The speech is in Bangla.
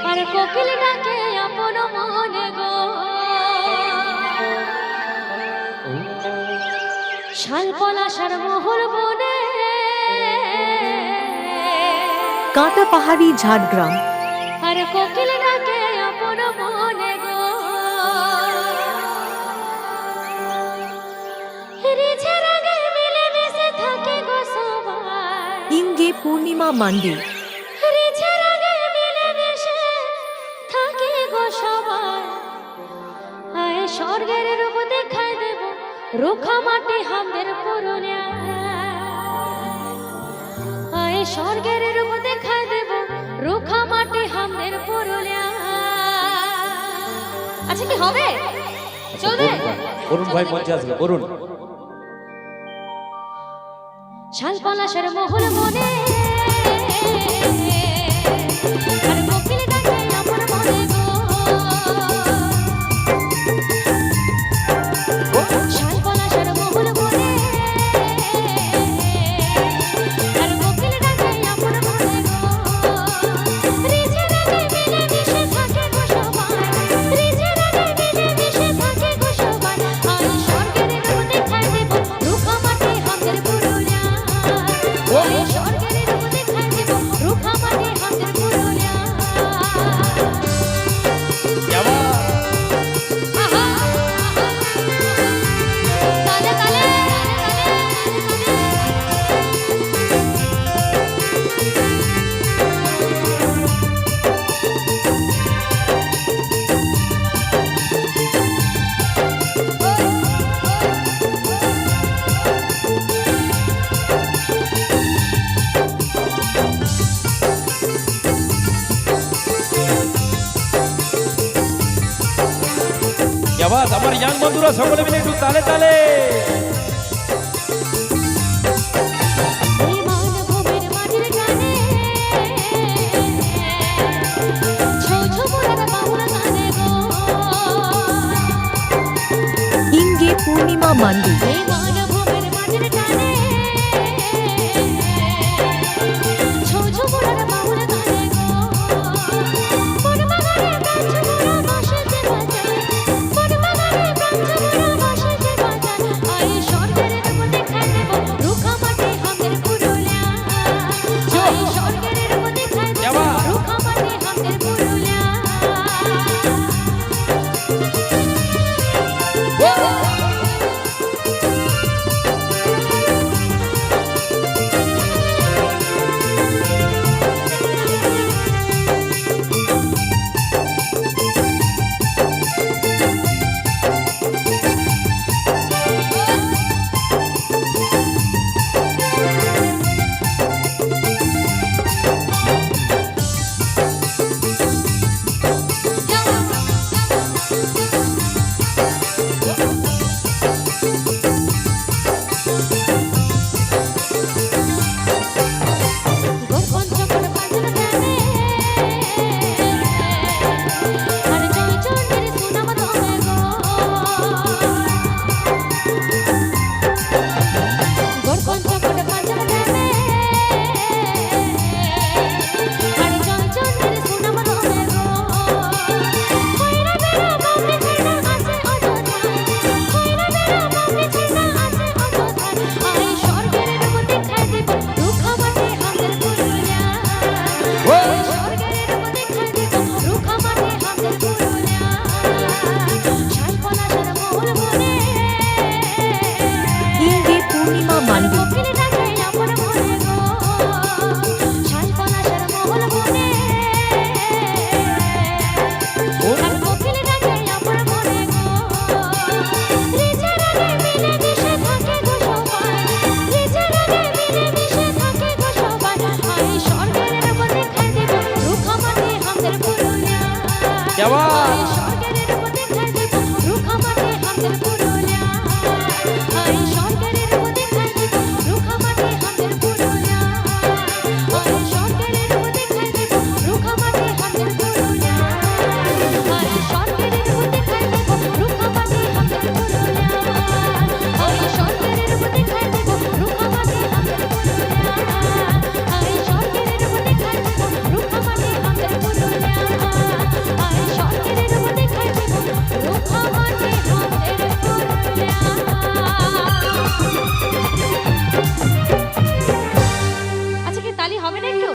আর কোকিল ডাকে আপন মনে গো শাল পলাশার মহল বনে কাঁটা পাহাড়ি ঝাড়গ্রাম। আর কোকিল ডাকে আপন মনে গো রিঝের আগে মিলে মিশে থাকে গো সবাই। ইঙ্গে পূর্ণিমা মান্ডি। রিঝের আগে মিলে মিশে থাকে গো সবাই। আয় স্বর্গের রূপ দেখায় দেব রুখা মাটি হামদের পুরুলিয়া। আয় স্বর্গের রূপ দেখায় দেব রুখা মাটি হামদের পুরুলিয়া। আচ্ছা কি হবে? চলবে? বরুণ ভাই মঞ্চে আসবে। বরুণ। শাল পলাশের মহল মনে আর কোকিল ডাকে আপন মনে গো শাল পলাশের মহল মনে আর কোকিল ডাকে আপন মনে গো রিঝের আগে মিলে মিশে থাকে গো সবাই। রিঝের আগে মিলে মিশে থাকে গো সবাই। আর স্বর্গের রূপ দেখায় দেব রুখা মাটি হামদের পুরুলিয়া। আর স্বর্গের রূপ দেখায় দেব রুখা মাটি হামদের পুরুলিয়া। আহা তালে তালে আমার ইয়াং বন্ধুরা সকলে মিলে একটু তালে তালে। এই মানভূমির মাটির গানে ছৌ ছৌ মোরার বাউল গানে গো ইঙ্গে পূর্ণিমা মান্ডি। এই মানভূমির মাটির গানে ছৌ ছৌ মোরার বাউল গানে গো বন বাগানে গাছ মোরা বাঁশিতে বাজায়। বন বাগানে গাছ মোরা বাঁশিতে বাজায়। আয় স্বর্গের রূপ দেখায় দেব রুখা মাটি হামদের পুরুলিয়া। আয় স্বর্গের রূপ দেখায় দেব রুখা মাটি হামদের পুরুলিয়া। গোপন চক্র পাঁচল গানে আর জয় চন্ডীর সুনাম ধরে গো গোপন চক্র পাঁচল গানে আর জয় চন্ডীর সুনাম ধরে গো কইরা বেড়া বাউরি ছেড়া আছে অযোধ্যায়। কইরা বেড়া বাউরি ছেড়া আছে অযোধ্যায়। আয় স্বর্গের রূপ দেখায় দেব রুখা মাটি হামদের পুরুলিয়া। আয় স্বর্গের রূপ দেখায় দেব রুখা মাটি হামদের পুরুলিয়া। শাল পলাশের মহল বনে ইঙ্গে পূর্ণিমা মান্ডি। কোকিল ডাকে আপন মনে গো শাল পলাশের মহল বনে আর কোকিল ডাকে আপন মনে গো রিঝের আগে মিলে মিশে থাকে গো সবাই। রিঝের আগে মিলে মিশে থাকে গো সবাই। আয় স্বর্গের রূপ দেখায় দেব রুখা মাটি হামদের পুরুলিয়া। আয়